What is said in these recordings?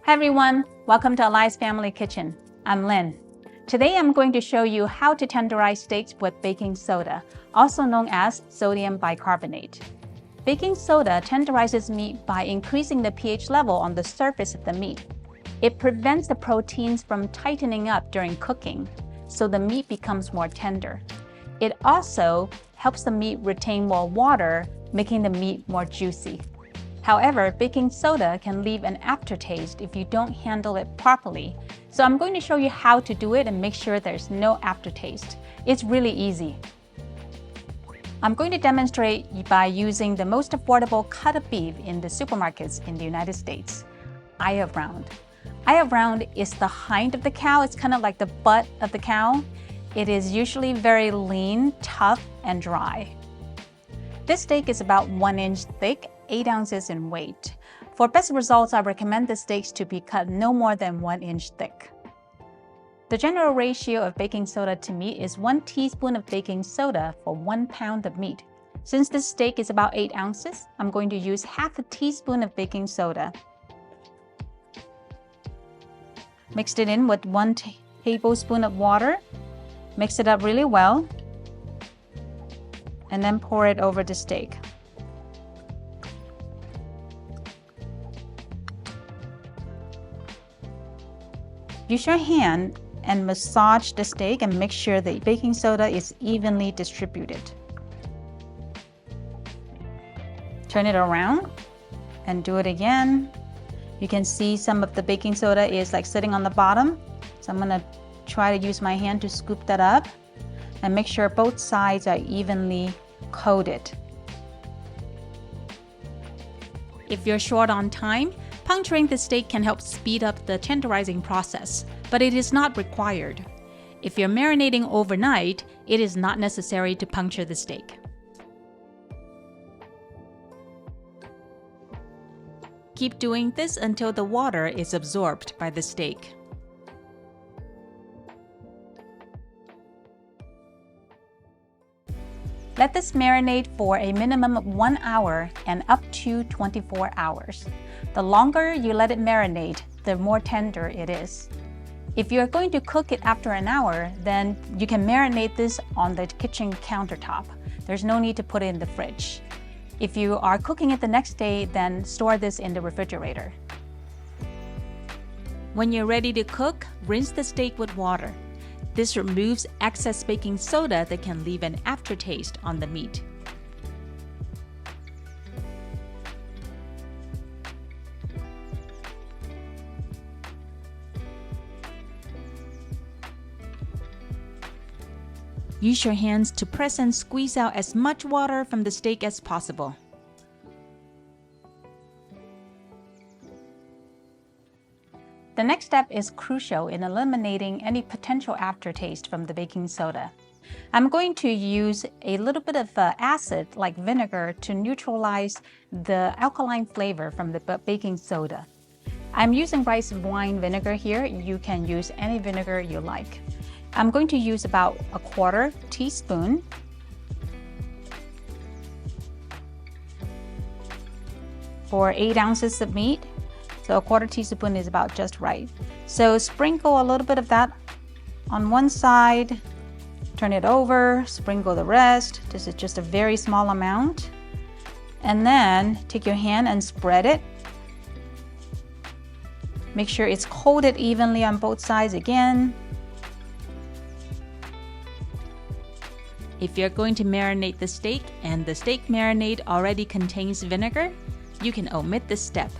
Hi everyone, welcome to Eli's Family Kitchen. I'm Lynn. Today I'm going to show you how to tenderize steaks with baking soda, also known as sodium bicarbonate. Baking soda tenderizes meat by increasing the pH level on the surface of the meat. It prevents the proteins from tightening up during cooking, so the meat becomes more tender. It also helps the meat retain more water, making the meat more juicy. However, baking soda can leave an aftertaste if you don't handle it properly. So I'm going to show you how to do it and make sure there's no aftertaste. It's really easy. I'm going to demonstrate by using the most affordable cut of beef in the supermarkets in the United States, eye of round. Eye of round is the hind of the cow. It's kind of like the butt of the cow. It is usually very lean, tough, and dry. This steak is about 1 inch thick, 8 ounces in weight. For best results, I recommend the steaks to be cut no more than 1 inch thick. The general ratio of baking soda to meat is 1 teaspoon of baking soda for 1 pound of meat. Since this steak is about 8 ounces, I'm going to use half a teaspoon of baking soda. Mix it in with 1 tablespoon of water. Mix it up really well, and then pour it over the steak. Use your hand and massage the steak and make sure the baking soda is evenly distributed. Turn it around and do it again. You can see some of the baking soda is like sitting on the bottom. So I'm gonna try to use my hand to scoop that up and make sure both sides are evenly coated. If you're short on time, puncturing the steak can help speed up the tenderizing process, but it is not required. If you're marinating overnight, it is not necessary to puncture the steak. Keep doing this until the water is absorbed by the steak. Let this marinate for a minimum of 1 hour and up to 24 hours. The longer you let it marinate, the more tender it is. If you're going to cook it after an hour, then you can marinate this on the kitchen countertop. There's no need to put it in the fridge. If you are cooking it the next day, then store this in the refrigerator. When you're ready to cook, rinse the steak with water. This removes excess baking soda that can leave an aftertaste on the meat. Use your hands to press and squeeze out as much water from the steak as possible. The next step is crucial in eliminating any potential aftertaste from the baking soda. I'm going to use a little bit of acid, like vinegar, to neutralize the alkaline flavor from the baking soda. I'm using rice wine vinegar here. You can use any vinegar you like. I'm going to use about 1/4 teaspoon. For 8 ounces of meat. So 1/4 teaspoon is about just right. So sprinkle a little bit of that on one side, turn it over, sprinkle the rest. This is just a very small amount. And then take your hand and spread it. Make sure it's coated evenly on both sides again. If you're going to marinate the steak and the steak marinade already contains vinegar, you can omit this step.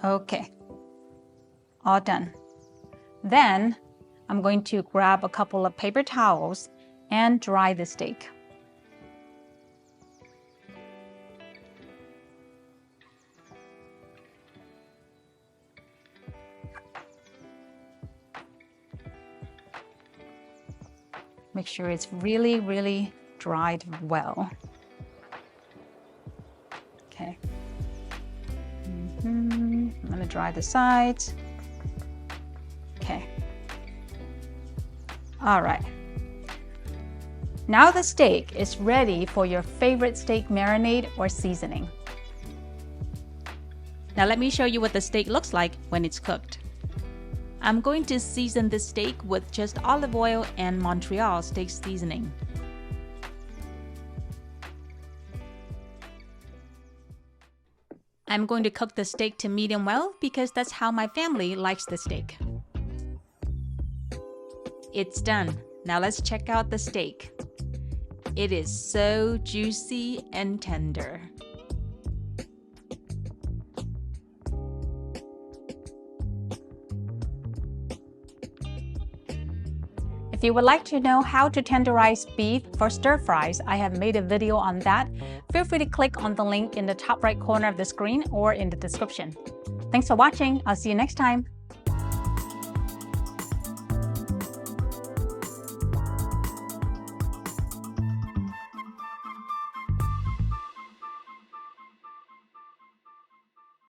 Okay, all done. Then I'm going to grab a couple of paper towels and dry the steak. Make sure it's really, really dried well. Okay. I'm gonna dry the sides. Okay. All right. Now the steak is ready for your favorite steak marinade or seasoning. Now let me show you what the steak looks like when it's cooked. I'm going to season this steak with just olive oil and Montreal steak seasoning. I'm going to cook the steak to medium well because that's how my family likes the steak. It's done. Now let's check out the steak. It is so juicy and tender. If you would like to know how to tenderize beef for stir fries, I have made a video on that. Feel free to click on the link in the top right corner of the screen or in the description. Thanks for watching. I'll see you next time.